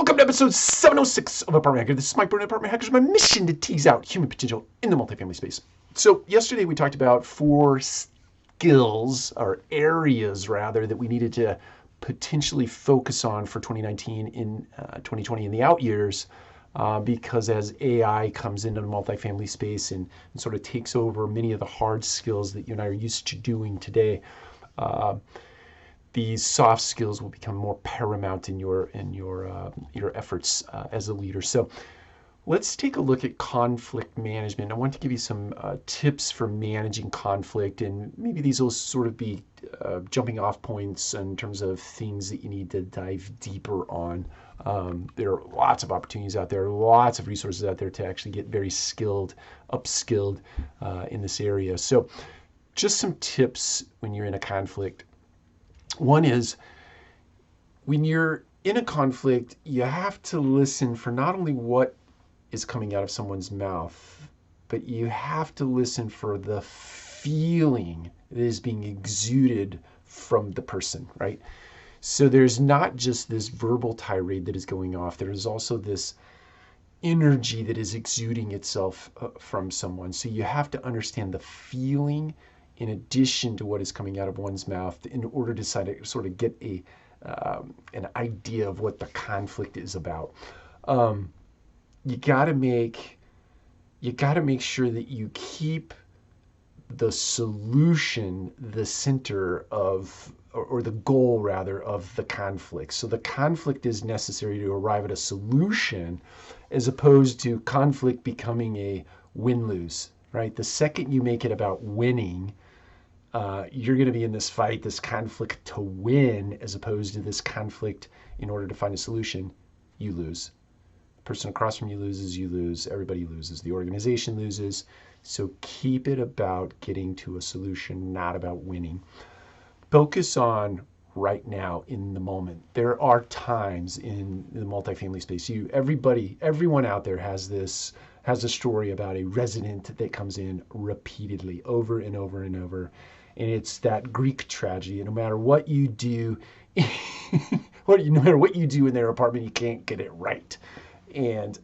Welcome to episode 706 of ApartmentHacker. This is Mike Burnett, Apartment Hackers. My mission to tease out human potential in the multifamily space. So yesterday we talked about 4 skills, or areas rather, that we needed to potentially focus on for 2019 in 2020 in the out years, because as AI comes into the multifamily space and sort of takes over many of the hard skills that you and I are used to doing today, these soft skills will become more paramount in your efforts as a leader. So let's take a look at conflict management. I want to give you some tips for managing conflict, and maybe these will sort of be jumping off points in terms of things that you need to dive deeper on. There are lots of opportunities out there, lots of resources out there to actually get very skilled, upskilled in this area. So just some tips when you're in a conflict. One is, when you're in a conflict, you have to listen for not only what is coming out of someone's mouth, but you have to listen for the feeling that is being exuded from the person, right? So there's not just this verbal tirade that is going off. There's also this energy that is exuding itself from someone. So you have to understand the feeling in addition to what is coming out of one's mouth in order to sort of get an idea of what the conflict is about. You got to make sure that you keep the solution the center of, or the goal rather, of the conflict. So the conflict is necessary to arrive at a solution, as opposed to conflict becoming a win-lose, right? The second you make it about winning, you're going to be in this fight, this conflict to win, as opposed to this conflict in order to find a solution. You lose. The person across from you loses, you lose, everybody loses, the organization loses. So keep it about getting to a solution, not about winning. Focus on right now, in the moment. There are times in the multifamily space, everyone out there has a story about a resident that comes in repeatedly, over and over and over. And it's that Greek tragedy. No matter what you do, no matter what you do in their apartment, you can't get it right. And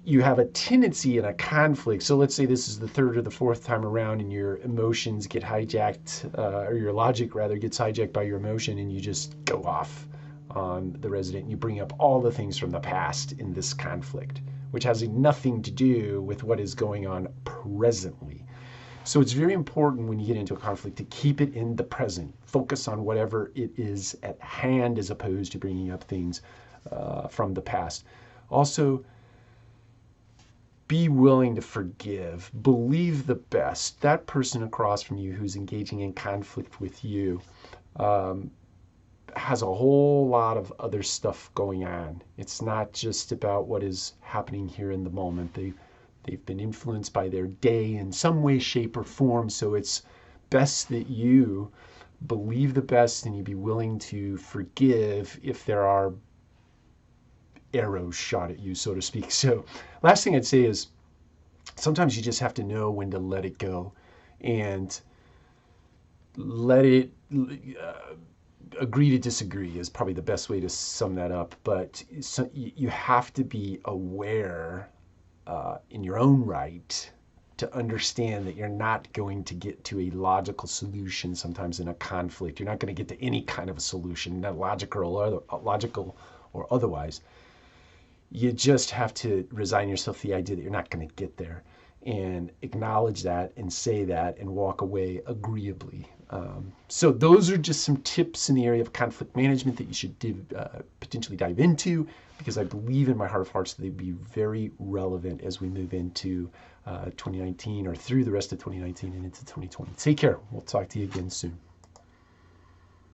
you have a tendency in a conflict. So let's say this is the third or the fourth time around, and your emotions get hijacked, or your logic rather gets hijacked by your emotion, and you just go off on the resident. And you bring up all the things from the past in this conflict, which has nothing to do with what is going on presently. So it's very important when you get into a conflict to keep it in the present. Focus on whatever it is at hand, as opposed to bringing up things from the past. Also, be willing to forgive. Believe the best. That person across from you who's engaging in conflict with you has a whole lot of other stuff going on. It's not just about what is happening here in the moment. They've been influenced by their day in some way, shape, or form. So it's best that you believe the best and you be willing to forgive if there are arrows shot at you, so to speak. So last thing I'd say is, sometimes you just have to know when to let it go and let it agree to disagree is probably the best way to sum that up. But you have to be aware in your own right to understand that you're not going to get to a logical solution sometimes in a conflict. You're not going to get to any kind of a solution, not logical or otherwise. You just have to resign yourself to the idea that you're not going to get there, and acknowledge that and say that and walk away agreeably. So those are just some tips in the area of conflict management that you should potentially dive into, because I believe in my heart of hearts that they'd be very relevant as we move into 2019, or through the rest of 2019 and into 2020. Take care. We'll talk to you again soon.